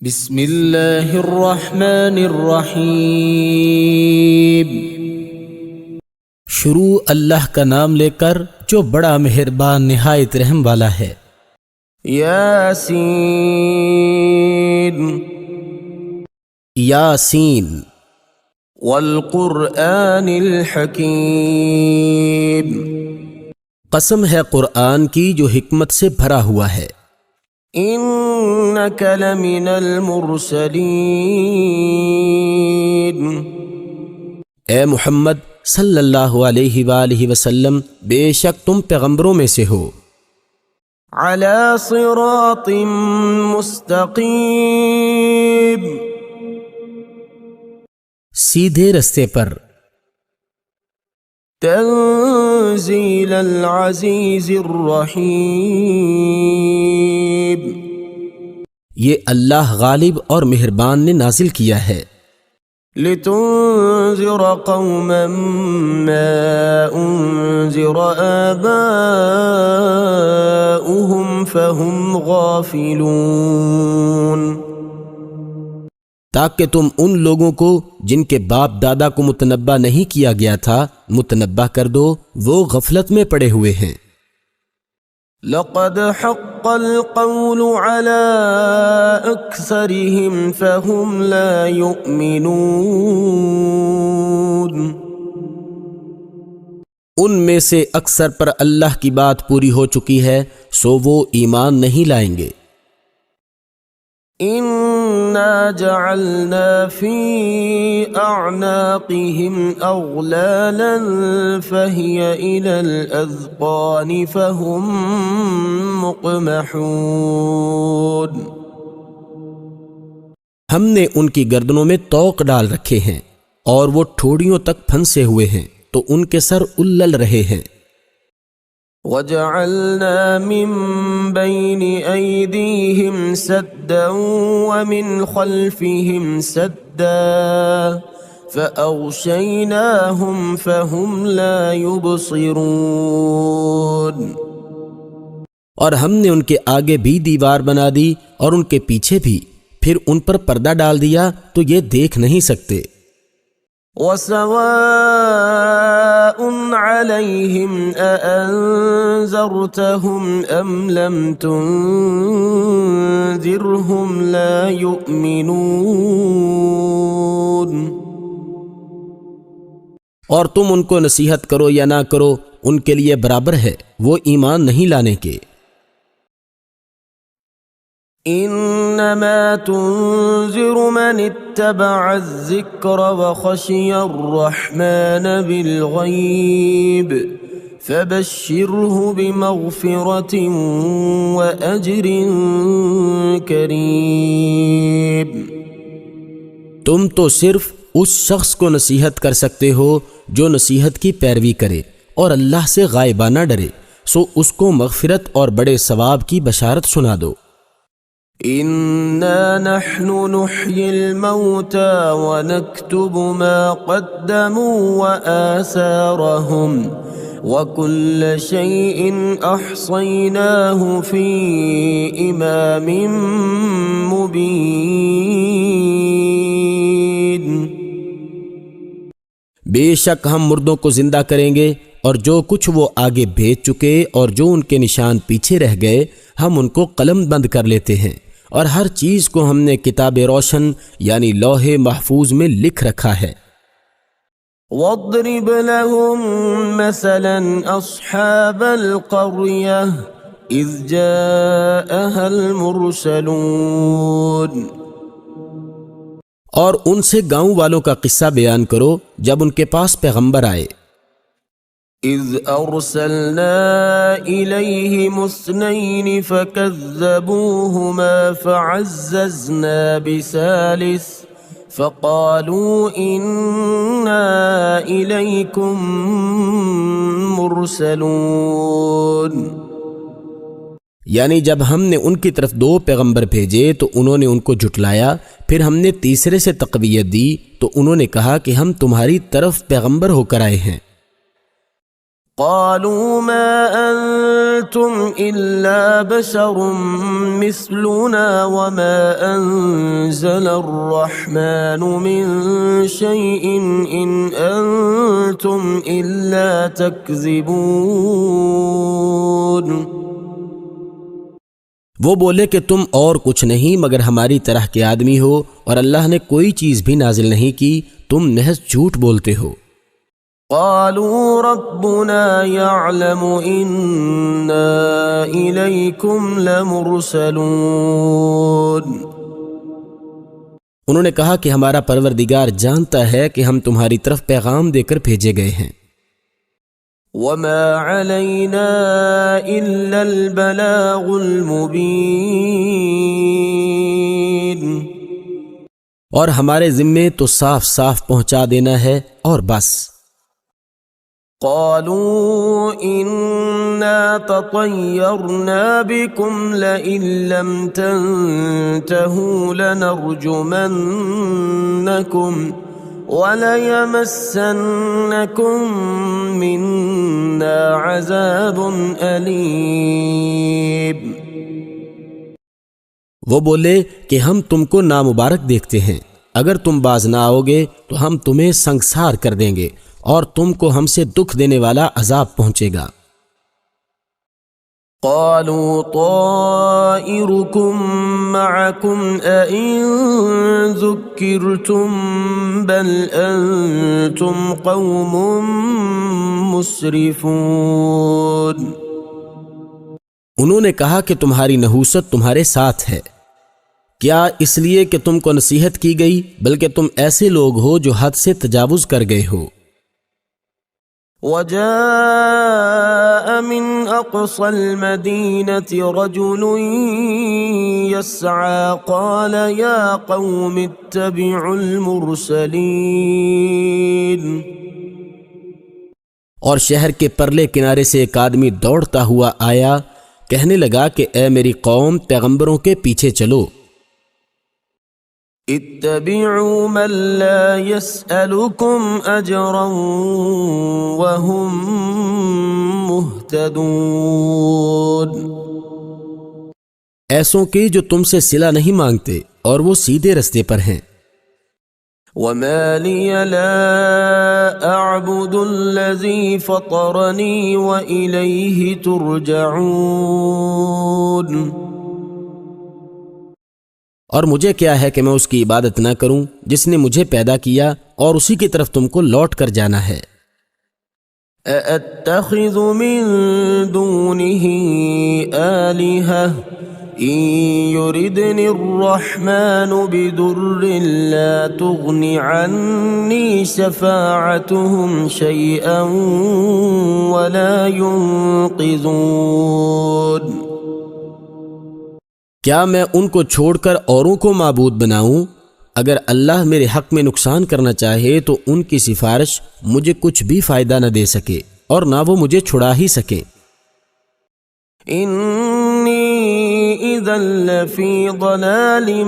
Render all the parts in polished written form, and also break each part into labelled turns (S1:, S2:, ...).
S1: بسم اللہ الرحمن الرحیم۔ شروع اللہ کا نام لے کر جو بڑا مہربان نہایت رحم والا ہے۔
S2: یاسین
S1: یاسین
S2: والقرآن الحکیم،
S1: قسم ہے قرآن کی جو حکمت سے بھرا ہوا ہے۔
S2: انک لمن المرسلین،
S1: اے محمد صلی اللہ علیہ وآلہ وسلم، بے شک تم پیغمبروں میں سے ہو۔
S2: علی صراط مستقیم،
S1: سیدھے رستے پر۔
S2: تنزیل العزیز الرحیم،
S1: یہ اللہ غالب اور مہربان نے نازل کیا ہے۔
S2: لتنذر قوما ما انذر آباؤهم فهم غافلون،
S1: تاکہ تم ان لوگوں کو جن کے باپ دادا کو متنبہ نہیں کیا گیا تھا متنبہ کر دو، وہ غفلت میں پڑے ہوئے ہیں۔
S2: لقد حق القول على اکثرهم فهم لا يؤمنون،
S1: ان میں سے اکثر پر اللہ کی بات پوری ہو چکی ہے، سو وہ ایمان نہیں لائیں گے۔
S2: انا جعلنا في اعناقهم اغلالا فهي الى الاذقان فهم مقمحون،
S1: ہم نے ان کی گردنوں میں طوق ڈال رکھے ہیں اور وہ ٹھوڑیوں تک پھنسے ہوئے ہیں تو ان کے سر الل رہے ہیں۔
S2: وجعلنا من بين أيديهم سدا ومن خلفهم سدا فأغشيناهم فهم لا يبصرون،
S1: اور ہم نے ان کے آگے بھی دیوار بنا دی اور ان کے پیچھے بھی، پھر ان پر پردہ ڈال دیا تو یہ دیکھ نہیں سکتے۔
S2: وسواء عليهم أأنذرتهم أم لم تنذرهم لا يؤمنون،
S1: اور تم ان کو نصیحت کرو یا نہ کرو، ان کے لیے برابر ہے، وہ ایمان نہیں لانے کے۔
S2: انما تنذر من اتبع الذکر وخشی الرحمن بالغیب فبشره بمغفرة واجر کریم،
S1: تم تو صرف اس شخص کو نصیحت کر سکتے ہو جو نصیحت کی پیروی کرے اور اللہ سے غائبانہ ڈرے، سو اس کو مغفرت اور بڑے ثواب کی بشارت سنا دو۔
S2: انا نحن نحيي الموتى ونكتب ما قدموا وآثارهم وكل شيء احصيناه في امام مبين،
S1: بے شک ہم مردوں کو زندہ کریں گے اور جو کچھ وہ آگے بھیج چکے اور جو ان کے نشان پیچھے رہ گئے ہم ان کو قلم بند کر لیتے ہیں، اور ہر چیز کو ہم نے کتاب روشن یعنی لوح محفوظ میں لکھ رکھا ہے۔
S2: واضرب لهم مثلا اصحاب القرية اذ جاءها المرسلون،
S1: اور ان سے گاؤں والوں کا قصہ بیان کرو جب ان کے پاس پیغمبر آئے۔
S2: اذ ارسلنا الیہم اثنین فکذبوہما فعززنا بثالث فقالوا انا الیکم مرسلون،
S1: یعنی جب ہم نے ان کی طرف 2 پیغمبر بھیجے تو انہوں نے ان کو جھٹلایا، پھر ہم نے تیسرے سے تقویت دی تو انہوں نے کہا کہ ہم تمہاری طرف پیغمبر ہو کر آئے ہیں۔
S2: قالوا ما أنتم إلا بشر مثلنا وما أنتم نزل الرحمن من شيء إن أنتم إلا تكذبون۔
S1: وہ بولے کہ تم اور کچھ نہیں مگر ہماری طرح کے آدمی ہو، اور اللہ نے کوئی چیز بھی نازل نہیں کی، تم محض جھوٹ بولتے ہو۔
S2: قالوا ربنا يعلم إنا إليكم لمرسلون۔
S1: انہوں نے کہا کہ ہمارا پروردگار جانتا ہے کہ ہم تمہاری طرف پیغام دے کر بھیجے گئے ہیں۔
S2: وما علينا إلا البلاغ المبين۔
S1: اور ہمارے ذمے تو صاف صاف پہنچا دینا ہے اور بس۔
S2: قالوا إنا تطيرنا بكم لئن لم تنتهوا لنرجمنكم وَلَيَمَسَّنَّكُم مِّنَّا عَذَابٌ أَلِيمٌ۔
S1: وہ بولے کہ ہم تم کو نامبارک دیکھتے ہیں، اگر تم باز نہ آؤ گے تو ہم تمہیں سنگسار کر دیں گے اور تم کو ہم سے دکھ دینے والا عذاب پہنچے گا۔
S2: قالوا طائركم معكم أئن ذكرتم بل أنتم قوم مسرفون۔
S1: انہوں نے کہا کہ تمہاری نحوست تمہارے ساتھ ہے، کیا اس لیے کہ تم کو نصیحت کی گئی، بلکہ تم ایسے لوگ ہو جو حد سے تجاوز کر گئے ہو۔
S2: وجاء من أقصى المدينة رجل يسعى قال يا قوم اتبعوا المرسلين۔
S1: اور شہر کے پرلے کنارے سے ایک آدمی دوڑتا ہوا آیا، کہنے لگا کہ اے میری قوم، پیغمبروں کے پیچھے چلو۔
S2: اتبعوا من لا يسألكم أجرا وهم مهتدون۔
S1: ایسوں کے جو تم سے صلہ نہیں مانگتے اور وہ سیدھے رستے پر ہیں۔
S2: وما لي لا أعبد الذي فطرني وإليه ترجعون۔
S1: اور مجھے کیا ہے کہ میں اس کی عبادت نہ کروں جس نے مجھے پیدا کیا، اور اسی کی طرف تم کو لوٹ کر جانا ہے۔
S2: أَأَتَّخِذُ مِن دُونِهِ آلِهَةً إِن يُرِدْنِ الرَّحْمَنُ بِضُرٍّ لَّا تُغْنِ عَنِّي شَفَاعَتُهُمْ شَيْئًا وَلَا يُنقِذُونَ۔
S1: کیا میں ان کو چھوڑ کر اوروں کو معبود بناؤں؟ اگر اللہ میرے حق میں نقصان کرنا چاہے تو ان کی سفارش مجھے کچھ بھی فائدہ نہ دے سکے اور نہ وہ مجھے چھڑا ہی سکے۔
S2: انی اذا لفی ضلال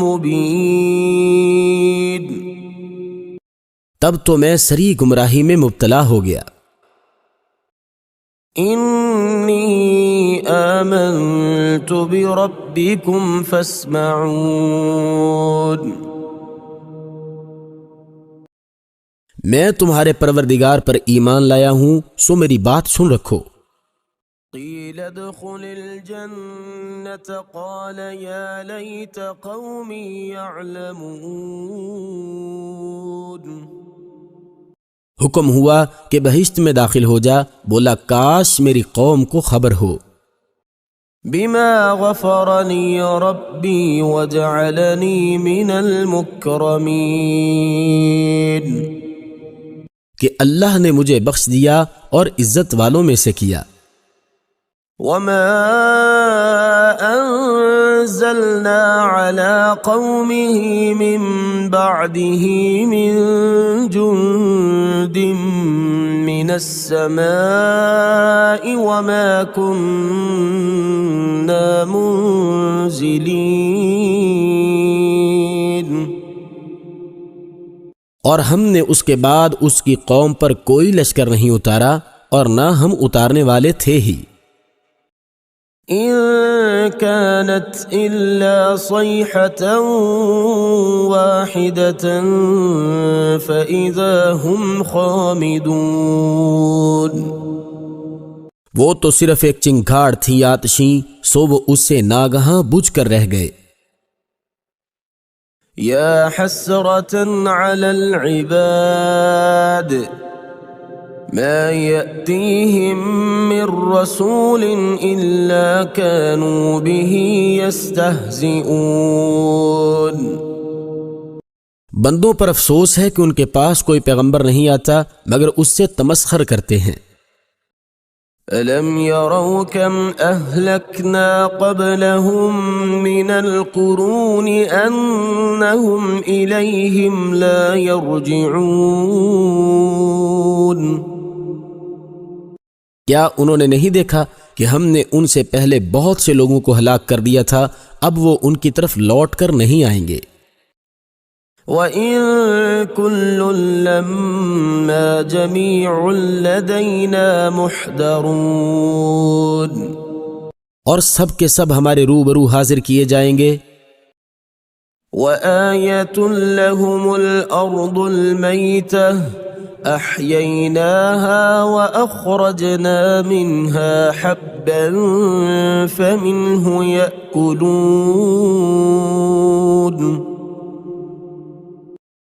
S2: مبین۔
S1: تب تو میں سری گمراہی میں مبتلا ہو گیا۔
S2: انی آمنت بربکم فاسمعون۔
S1: میں تمہارے پروردگار پر ایمان لایا ہوں، سو میری بات سن رکھو۔
S2: قیل ادخل الجنة قال یا لیت قومی یعلمون۔
S1: حکم ہوا کہ بہشت میں داخل ہو جا، بولا کاش میری قوم کو خبر ہو۔
S2: بما غفرنی ربی وجعلنی من المکرمین۔
S1: کہ اللہ نے مجھے بخش دیا اور عزت والوں میں سے کیا۔
S2: وما انزلنا على قومه من بعده من جند من السماء وما كنا منزلين۔
S1: اور ہم نے اس کے بعد اس کی قوم پر کوئی لشکر نہیں اتارا اور نہ ہم اتارنے والے تھے ہی۔
S2: إن كانت إلا صيحة واحدة فإذا هم خامدون.
S1: وہ تو صرف ایک چنگھاڑ تھی آتشیں، سو وہ اس سے ناگہاں بجھ کر رہ گئے.
S2: يا حسرة على العباد ما يأتيهم من رسول إلا كانوا به يستهزئون.
S1: بندوں پر افسوس ہے کہ ان کے پاس کوئی پیغمبر نہیں آتا مگر اس سے تمسخر کرتے ہیں.
S2: ألم يروا كم أهلكنا قبلهم من القرون أنهم إليهم لا يرجعون.
S1: کیا انہوں نے نہیں دیکھا کہ ہم نے ان سے پہلے بہت سے لوگوں کو ہلاک کر دیا تھا، اب وہ ان کی طرف لوٹ کر نہیں آئیں گے.
S2: وَإِن كُلٌّ لَّمَّا جَمِيعٌ لَّدَيْنَا مُحْضَرُونَ.
S1: اور سب کے سب ہمارے روبرو حاضر کیے جائیں گے.
S2: وَآيَةٌ لَّهُمُ الْأَرْضُ الْمَيْتَةُ أَحْيَيْنَاهَا وَأَخْرَجْنَا مِنْهَا حَبًّا فَمِنْهُ يَأْكُلُونَ.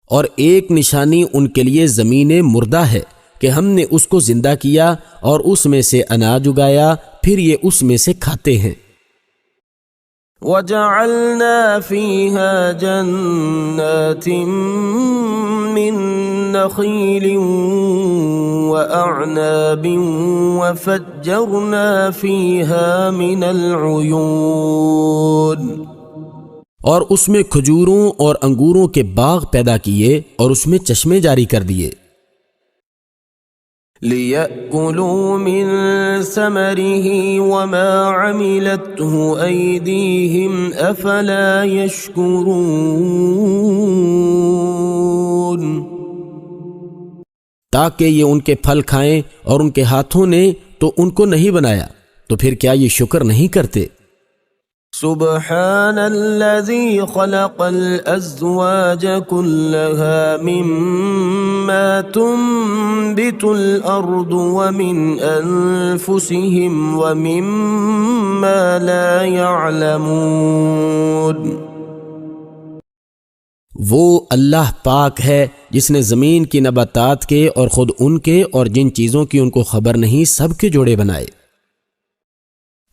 S1: اور ایک نشانی ان کے لیے زمین مردہ ہے کہ ہم نے اس کو زندہ کیا اور اس میں سے اناج اگایا، پھر یہ اس میں سے کھاتے ہیں.
S2: وَجَعَلْنَا فِيهَا جَنَّاتٍ مِّن نَّخِيلٍ وَأَعْنَابٍ وَفَجَّرْنَا فِيهَا مِنَ الْعُيُونِ.
S1: اور اس میں کھجوروں اور انگوروں کے باغ پیدا کیے اور اس میں چشمے جاری کر دیے.
S2: لِيَأْكُلُوا مِن ثَمَرِهِ وَمَا عَمِلَتْهُ أَيْدِيهِمْ أَفَلَا يَشْكُرُونَ.
S1: تاکہ یہ ان کے پھل کھائیں، اور ان کے ہاتھوں نے تو ان کو نہیں بنایا، تو پھر کیا یہ شکر نہیں کرتے؟
S2: سبحان الذي خلق الأزواج كلها مما تنبت الأرض ومن أنفسهم ومما لا يعلمون.
S1: وہ اللہ پاک ہے جس نے زمین کی نباتات کے اور خود ان کے اور جن چیزوں کی ان کو خبر نہیں سب کے جوڑے بنائے.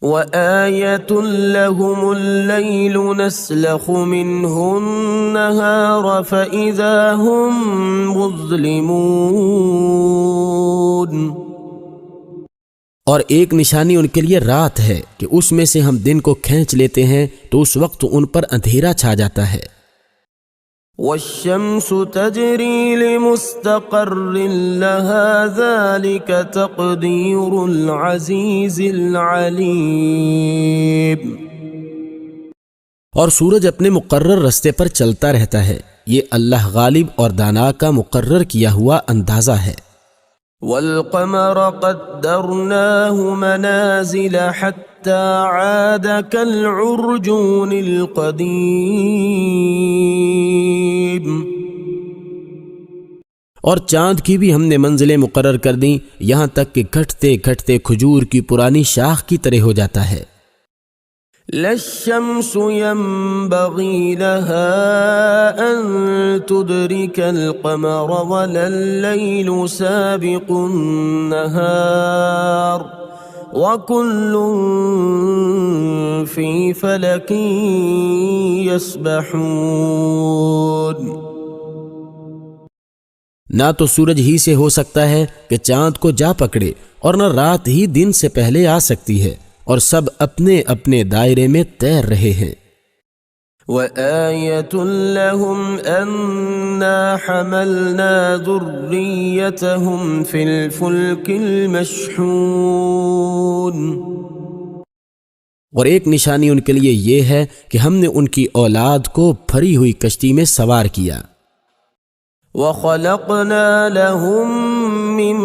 S2: وَآيَةٌ لَّهُمُ اللَّيْلُ نَسْلَخُ مِنْهُ النَّهَارَ فَإِذَا هُمْ مُظْلِمُونَ.
S1: اور ایک نشانی ان کے لیے رات ہے کہ اس میں سے ہم دن کو کھینچ لیتے ہیں تو اس وقت ان پر اندھیرا چھا جاتا ہے.
S2: وَالشَّمْسُ تَجْرِي لِمُسْتَقَرٍّ لَهَا ذَلِكَ تَقْدِيرُ الْعَزِيزِ الْعَلِيمِ.
S1: اور سورج اپنے مقرر رستے پر چلتا رہتا ہے، یہ اللہ غالب اور دانا کا مقرر کیا ہوا اندازہ ہے.
S2: وَالْقَمَرَ قَدَّرْنَاهُ مَنَازِلَ حَتَّى عَادَ كَالْعُرْجُونِ الْقَدِيمِ.
S1: اور چاند کی بھی ہم نے منزلیں مقرر کر دیں، یہاں تک کہ گھٹتے گھٹتے کھجور کی پرانی شاخ کی طرح ہو جاتا ہے.
S2: لا الشمس ينبغي لها أن تدرك القمر ولا الليل سابق النهار وكل في فلك يسبحون.
S1: نہ تو سورج ہی سے ہو سکتا ہے کہ چاند کو جا پکڑے، اور نہ رات ہی دن سے پہلے آ سکتی ہے، اور سب اپنے اپنے دائرے میں تیر رہے ہیں.
S2: وَآيَةٌ لَّهُمْ أَنَّا حَمَلْنَا ذُرِّيَّتَهُمْ فِي الْفُلْكِ الْمَشْحُونِ.
S1: اور ایک نشانی ان کے لیے یہ ہے کہ ہم نے ان کی اولاد کو بھری ہوئی کشتی میں سوار کیا.
S2: وَخَلَقْنَا لَهُم مِّن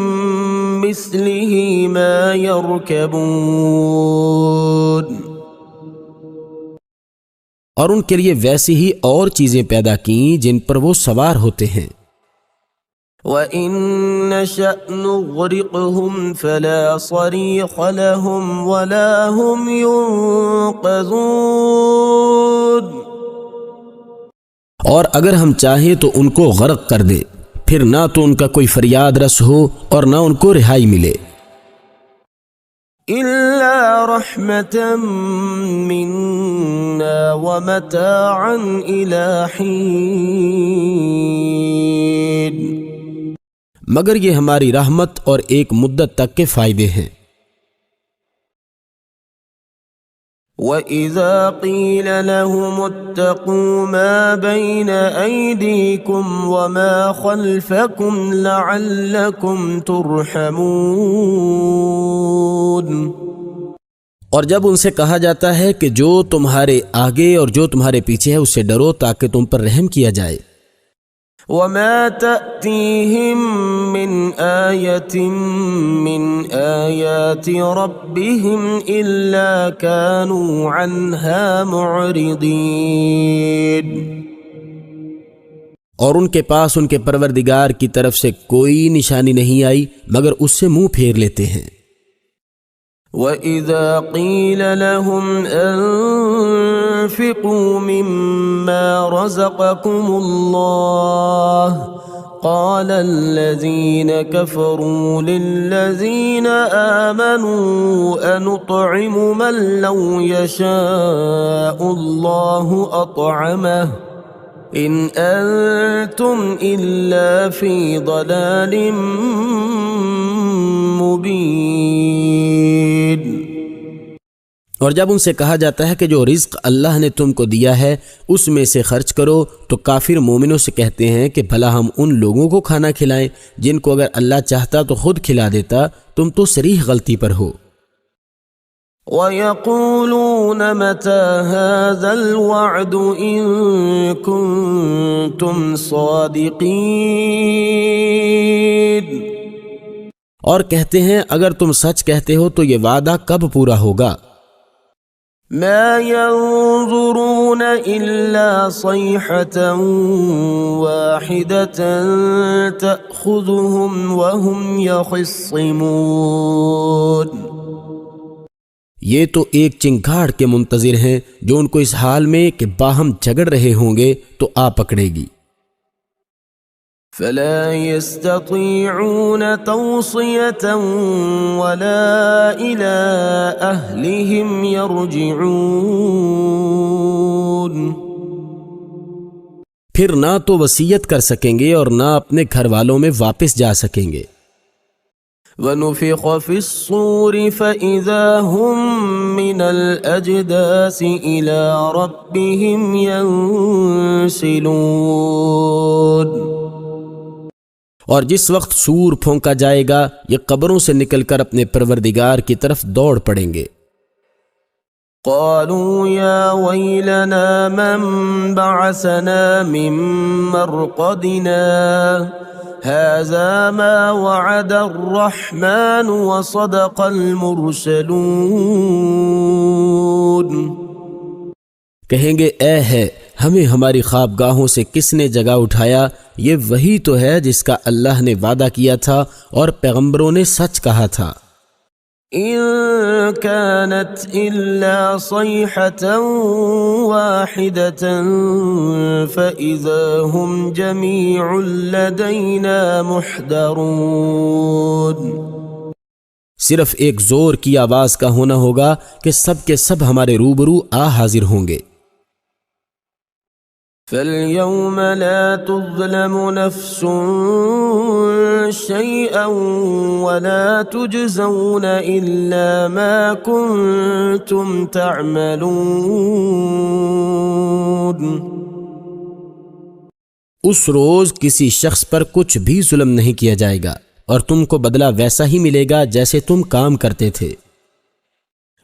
S2: مثله ما يركبون
S1: اور ان کے لیے ویسی ہی اور چیزیں پیدا کیں جن پر وہ سوار ہوتے ہیں۔
S2: وَإِن نَّشَأْ نُغْرِقْهُمْ فَلَا صَرِيخَ لَهُمْ وَلَا هُمْ يُنقَذُونَ
S1: اور اگر ہم چاہیں تو ان کو غرق کر دے، پھر نہ تو ان کا کوئی فریاد رس ہو اور نہ ان کو رہائی ملے،
S2: إِلَّا رَحْمَةً مِّنَّا وَمَتَاعًا إِلَىٰ حِينٍ
S1: مگر یہ ہماری رحمت اور ایک مدت تک کے فائدے ہیں۔
S2: وَإِذَا قِيلَ لَهُمُ اتَّقُوا مَا بَيْنَ أَيْدِيكُمْ وَمَا خَلْفَكُمْ لَعَلَّكُمْ تُرْحَمُونَ
S1: اور جب ان سے کہا جاتا ہے کہ جو تمہارے آگے اور جو تمہارے پیچھے ہے اس سے ڈرو تاکہ تم پر رحم کیا جائے۔
S2: وَمَا تَأْتِيهِم مِّنْ آيَةٍ مِّنْ آيَاتِ رَبِّهِمْ إِلَّا كَانُوا عَنْهَا مُعْرِضِينَ
S1: اور ان کے پاس ان کے پروردگار کی طرف سے کوئی نشانی نہیں آئی مگر اس سے منہ پھیر لیتے ہیں۔
S2: وَإِذَا قِيلَ لَهُمْ أَنفِقُوا مِمَّا رَزَقَكُمُ اللَّهُ قَالَ الَّذِينَ كَفَرُوا لِلَّذِينَ آمَنُوا أَنُطْعِمُ مَن لَّوْ يَشَاءُ اللَّهُ أَطْعَمَهُ إِنْ أَنتُمْ إِلَّا فِي ضَلَالٍ مبین۔
S1: اور جب ان سے کہا جاتا ہے کہ جو رزق اللہ نے تم کو دیا ہے اس میں سے خرچ کرو تو کافر مومنوں سے کہتے ہیں کہ بھلا ہم ان لوگوں کو کھانا کھلائیں جن کو اگر اللہ چاہتا تو خود کھلا دیتا، تم تو صریح غلطی پر ہو۔
S2: وَيَقُولُونَ مَتَى هَذَا الْوَعْدُ إِن كُنتُمْ صَادِقِينَ
S1: اور کہتے ہیں اگر تم سچ کہتے ہو تو یہ وعدہ کب پورا ہوگا؟
S2: ما ينظرون إلا صيحة واحدة تأخذهم وهم يخصمون
S1: یہ تو ایک چنگھاڑ کے منتظر ہیں جو ان کو اس حال میں کہ باہم جھگڑ رہے ہوں گے تو آ پکڑے گی۔
S2: فلا يستطيعون توصية ولا إلى أهلهم يرجعون
S1: پھر نہ تو وصیت کر سکیں گے اور نہ اپنے گھر والوں میں واپس جا سکیں گے۔
S2: وَنُفِخَ فِي الصُّورِ فَإِذَا هُم مِّنَ الْأَجْدَاثِ إِلَىٰ رَبِّهِمْ يَنسِلُونَ
S1: اور جس وقت سور پھونکا جائے گا یہ قبروں سے نکل کر اپنے پروردگار کی طرف دوڑ پڑیں گے۔
S2: قالوا يا ويلنا من بعثنا من مرقدنا هذا ما وعد الرحمن وصدق المرسلون
S1: کہیں گے اے ہے ہمیں ہماری خوابگاہوں سے کس نے جگا اٹھایا، یہ وہی تو ہے جس کا اللہ نے وعدہ کیا تھا اور پیغمبروں نے سچ کہا تھا۔
S2: إن كانت إلا صيحة واحدة فإذا هم جميع لدينا محضرون
S1: صرف ایک زور کی آواز کا ہونا ہوگا کہ سب کے سب ہمارے روبرو آ حاضر ہوں گے۔
S2: فَالْيَوْمَ لَا تُظْلَمُ نَفْسٌ شَيْئًا وَلَا تُجْزَوْنَ إِلَّا مَا كُنتُمْ تَعْمَلُونَ
S1: اس روز کسی شخص پر کچھ بھی ظلم نہیں کیا جائے گا اور تم کو بدلہ ویسا ہی ملے گا جیسے تم کام کرتے تھے۔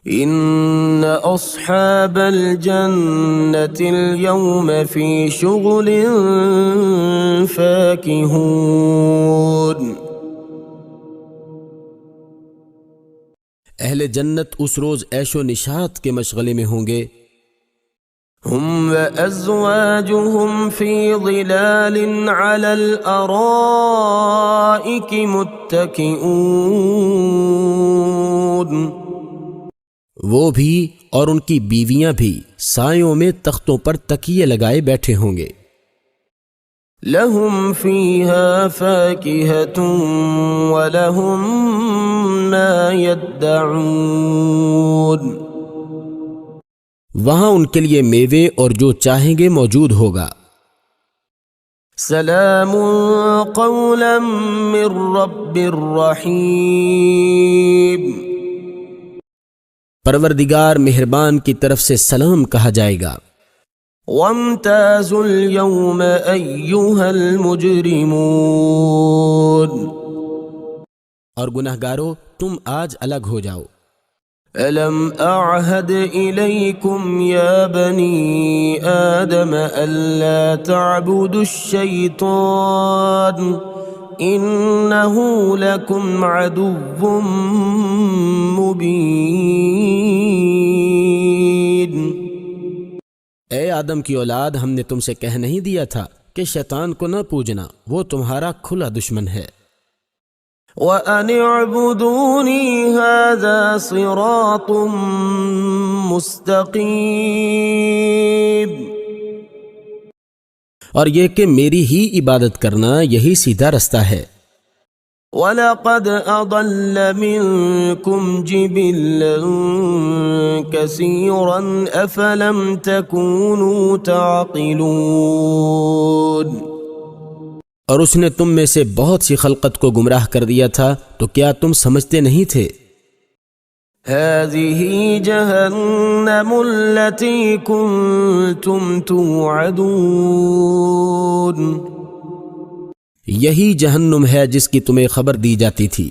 S2: ان اصحاب الجنة اليوم في شغل فاكهون
S1: اہل جنت اس روز عیش و نشاط کے مشغلے میں ہوں گے.
S2: هم وأزواجهم في ظلال على الأرائك متكئون.
S1: وہ بھی اور ان کی بیویاں بھی سایوں میں تختوں پر تکیے لگائے بیٹھے ہوں گے.
S2: لهم فيها فاكهة ولهم ما يدعون.
S1: وہاں ان کے لیے میوے اور جو چاہیں گے موجود ہوگا.
S2: سلام قولا من رب رحیم.
S1: پروردگار مہربان کی طرف سے سلام کہا جائے گا.
S2: وامتازوا اليوم أيها المجرمون.
S1: اور گنہگارو تم آج الگ ہو جاؤ.
S2: ألم أعهد إليكم يا بني آدم ألا تعبدوا الشيطان إنه لكم عدو مبين.
S1: اے آدم کی اولاد، ہم نے تم سے کہہ نہیں دیا تھا کہ شیطان کو نہ پوجنا، وہ تمہارا کھلا دشمن ہے.
S2: وَأَنِ اعْبُدُونِي هَذَا صِرَاطٌ مُسْتَقِيمٌ.
S1: اور یہ کہ میری ہی عبادت کرنا یہی سیدھا رستہ ہے.
S2: وَلَقَدْ أَضَلَّ مِنْكُمْ جِبِلًّا كَثِيرًا أَفَلَمْ تَكُونُوا تَعْقِلُونَ.
S1: اور اس نے تم میں سے بہت سی خلقت کو گمراہ کر دیا تھا، تو کیا تم سمجھتے نہیں تھے؟
S2: هَذِهِ جَهَنَّمُ الَّتِي كُنْتُمْ تُوعَدُونَ.
S1: یہی جہنم ہے جس کی تمہیں خبر دی جاتی تھی.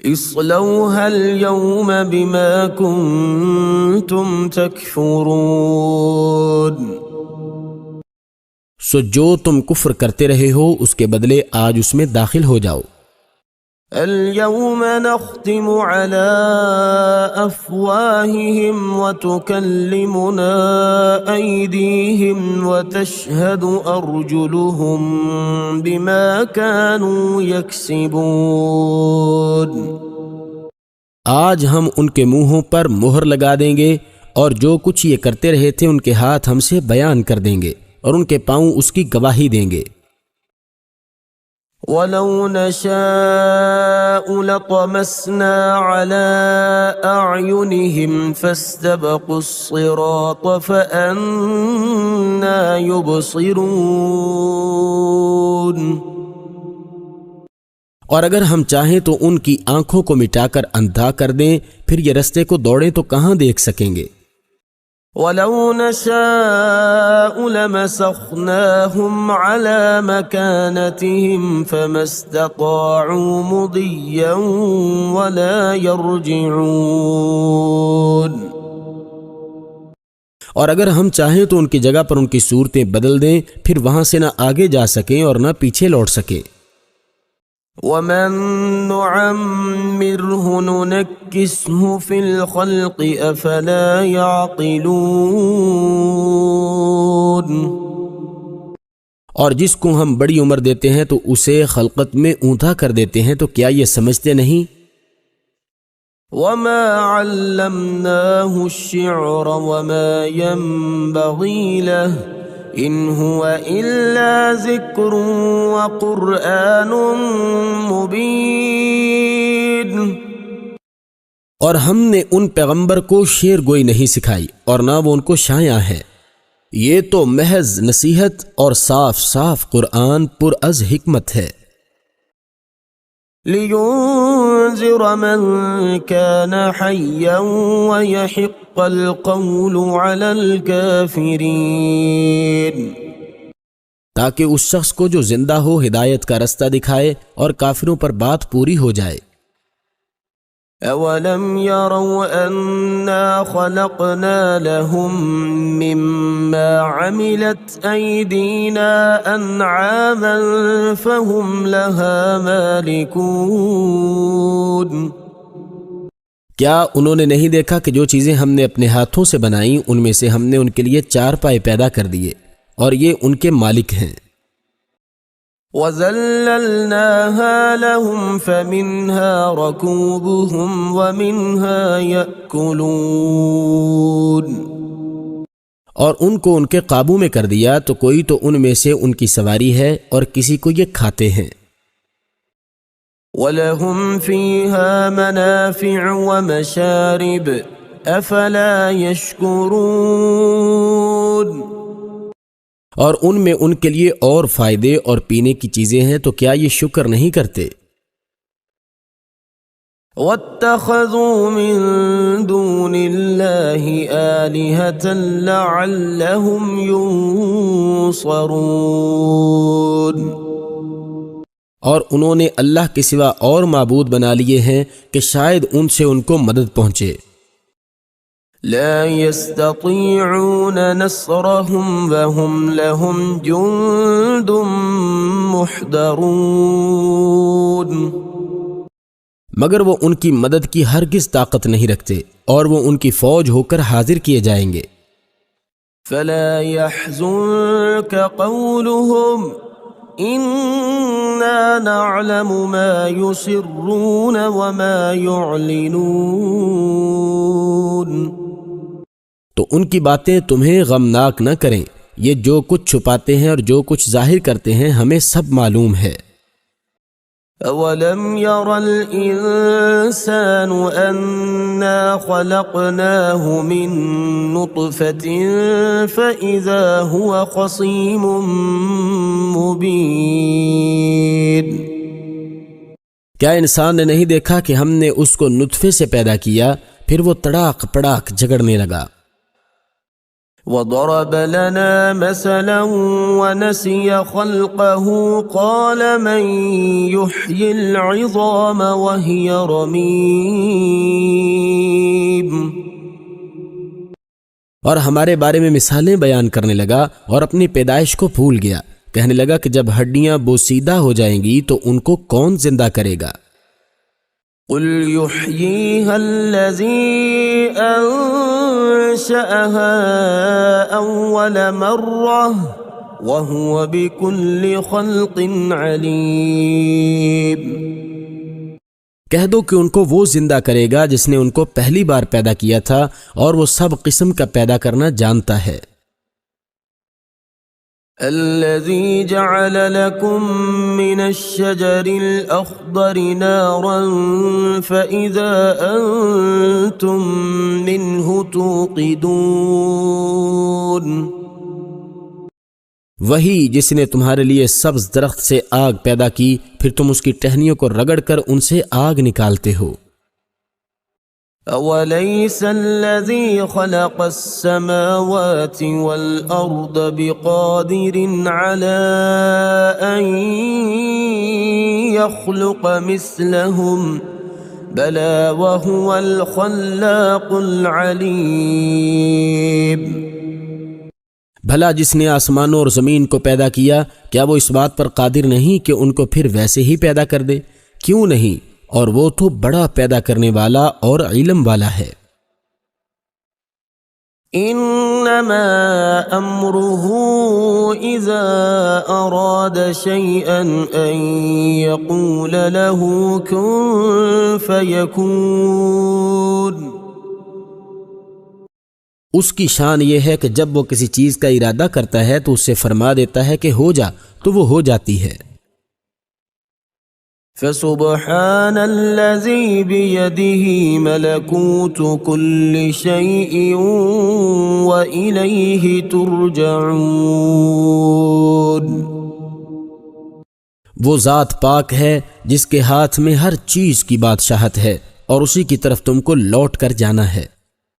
S2: اصلوها اليوم بما كنتم تكفرون.
S1: سو جو تم کفر کرتے رہے ہو اس کے بدلے آج اس میں داخل ہو جاؤ.
S2: اليوم نختم على أفواههم وتكلمنا أيديهم وتشهد أرجلهم بما كانوا يكسبون.
S1: آج ہم ان کے منہوں پر مہر لگا دیں گے اور جو کچھ یہ کرتے رہے تھے ان کے ہاتھ ہم سے بیان کر دیں گے اور ان کے پاؤں اس کی گواہی دیں گے.
S2: وَلَوْ نَشَاءُ لَطَمَسْنَا عَلَىٰ أَعْيُنِهِمْ فَاسْتَبَقُوا الصِّرَاطَ فَأَنَّىٰ يُبْصِرُونَ.
S1: اور اگر ہم چاہیں تو ان کی آنکھوں کو مٹا کر اندھا کر دیں، پھر یہ رستے کو دوڑیں تو کہاں دیکھ سکیں گے.
S2: وَلَوْ نَشَاءُ لَمَسَخْنَاهُمْ عَلَىٰ مَكَانَتِهِمْ فَمَا اسْتَطَاعُوا مُضِيًّا وَلَا يَرْجِعُونَ.
S1: اور اگر ہم چاہیں تو ان کی جگہ پر ان کی صورتیں بدل دیں، پھر وہاں سے نہ آگے جا سکیں اور نہ پیچھے لوٹ سکیں.
S2: وَمَن نُعَمِّرْهُ نُنَكِّسْهُ فِي الْخَلْقِ أَفَلَا يَعْقِلُونَ.
S1: اور جس کو ہم بڑی عمر دیتے ہیں تو اسے خلقت میں اونٹا کر دیتے ہیں، تو کیا یہ سمجھتے نہیں؟
S2: وَمَا عَلَّمْنَاهُ الشِّعْرَ وَمَا يَنبَغِي لَهُ إِنْ هُوَ إِلَّا ذِكْرٌ وَقُرْآنٌ مُبِينٌ.
S1: اور ہم نے ان پیغمبر کو شعر گوئی نہیں سکھائی اور نہ وہ ان کو شایع ہے. یہ تو محض نصیحت اور صاف صاف قرآن پر از حکمت ہے.
S2: لِيُنذِرَ مَن كَانَ حَيًّا وَيَحِقَّ الْقَوْلُ عَلَى الْكَافِرِينَ.
S1: تاکہ اس شخص کو جو زندہ ہو ہدایت کا رستہ دکھائے اور کافروں پر بات پوری ہو جائے.
S2: أَوَلَمْ يَرَوْا أَنَّا خَلَقْنَا لَهُم مِّمَّا عَمِلَتْ أَيْدِينَا أَنْعَامًا فَهُمْ لَهَا مَالِكُونَ.
S1: کیا انہوں نے نہیں دیکھا کہ جو چیزیں ہم نے اپنے ہاتھوں سے بنائیں ان میں سے ہم نے ان کے لیے 4 پائے پیدا کر دیے اور یہ ان کے مالک ہیں۔
S2: وَذَلَّلْنَاهَا لَهُمْ فَمِنْهَا رَكُوبُهُمْ وَمِنْهَا يَأْكُلُونَ،
S1: اور ان کو ان کے قابو میں کر دیا تو کوئی تو ان میں سے ان کی سواری ہے اور کسی کو یہ کھاتے ہیں۔
S2: وَلَهُمْ فِيهَا مَنَافِعُ وَمَشَارِبُ أَفَلَا يَشْكُرُونَ،
S1: اور ان میں ان کے لیے اور فائدے اور پینے کی چیزیں ہیں تو کیا یہ شکر نہیں کرتے؟
S2: وَاتَّخَذُوا مِن دُونِ اللَّهِ آلِهَةً لَعَلَّهُمْ يُنصَرُونَ،
S1: اور انہوں نے اللہ کے سوا اور معبود بنا لیے ہیں کہ شاید ان سے ان کو مدد پہنچے۔
S2: لا يستطيعون نصرهم وهم لهم جند محضرون،
S1: مگر وہ ان کی مدد کی ہرگز طاقت نہیں رکھتے اور وہ ان کی فوج ہو کر حاضر کیے جائیں گے۔
S2: فلا يحزنك قولهم إنا نعلم ما يسرون وما يعلنون،
S1: تو ان کی باتیں تمہیں غمناک نہ کریں، یہ جو کچھ چھپاتے ہیں اور جو کچھ ظاہر کرتے ہیں ہمیں سب معلوم ہے۔
S2: أَوَلَمْ يَرَ الْإِنسَانُ أَنَّا خَلَقْنَاهُ مِن نُّطْفَةٍ فَإِذَا هُوَ خَصِيمٌ مُّبِينٌ،
S1: کیا انسان نے نہیں دیکھا کہ ہم نے اس کو نطفے سے پیدا کیا پھر وہ تڑاک پڑاک جھگڑنے لگا۔
S2: وَضَرَبَ لَنَا مَثَلًا وَنَسِيَ خَلْقَهُ قَالَ مَن يُحْيِي الْعِظَامَ وَهِيَ رَمِيمٌ،
S1: اور ہمارے بارے میں مثالیں بیان کرنے لگا اور اپنی پیدائش کو بھول گیا، کہنے لگا کہ جب ہڈیاں بوسیدہ ہو جائیں گی تو ان کو کون زندہ کرے گا؟
S2: قُلْ يُحْيِيهَا الَّذِي أَنشَأَهَا أَوَّلَ مَرَّةٍ وَهُوَ بِكُلِّ خَلْقٍ عَلِيمٌ،
S1: کہہ دو کہ ان کو وہ زندہ کرے گا جس نے ان کو پہلی بار پیدا کیا تھا اور وہ سب قسم کا پیدا کرنا جانتا ہے۔
S2: الذي جعل لكم من الشجر الأخضر نارا فإذا أنتم منه توقدون،
S1: وہی جس نے تمہارے لیے سبز درخت سے آگ پیدا کی پھر تم اس کی ٹہنیوں کو رگڑ کر ان سے آگ نکالتے ہو۔
S2: أَوَلَيْسَ الَّذِي خَلَقَ السَّمَاوَاتِ وَالْأَرْضَ بِقَادِرٍ عَلَىٰ أَن يَخْلُقَ مِثْلَهُمْ بَلَىٰ وَهُوَ الْخَلَّاقُ الْعَلِيمُ،
S1: بھلا جس نے آسمانوں اور زمین کو پیدا کیا کیا وہ اس بات پر قادر نہیں کہ ان کو پھر ویسے ہی پیدا کر دے؟ کیوں نہیں، اور وہ تو بڑا پیدا کرنے والا اور علم والا ہے۔
S2: انما امره اذا اراد شيئا ان يقول له كن فيكون،
S1: اس کی شان یہ ہے کہ جب وہ کسی چیز کا ارادہ کرتا ہے تو اس سے فرما دیتا ہے کہ ہو جا تو وہ ہو جاتی ہے۔
S2: فسبحان الذي بيده ملكوت كل شيء وإليه ترجعون،
S1: وہ ذات پاک ہے جس کے ہاتھ میں ہر چیز کی بادشاہت ہے اور اسی کی طرف تم کو لوٹ کر جانا ہے۔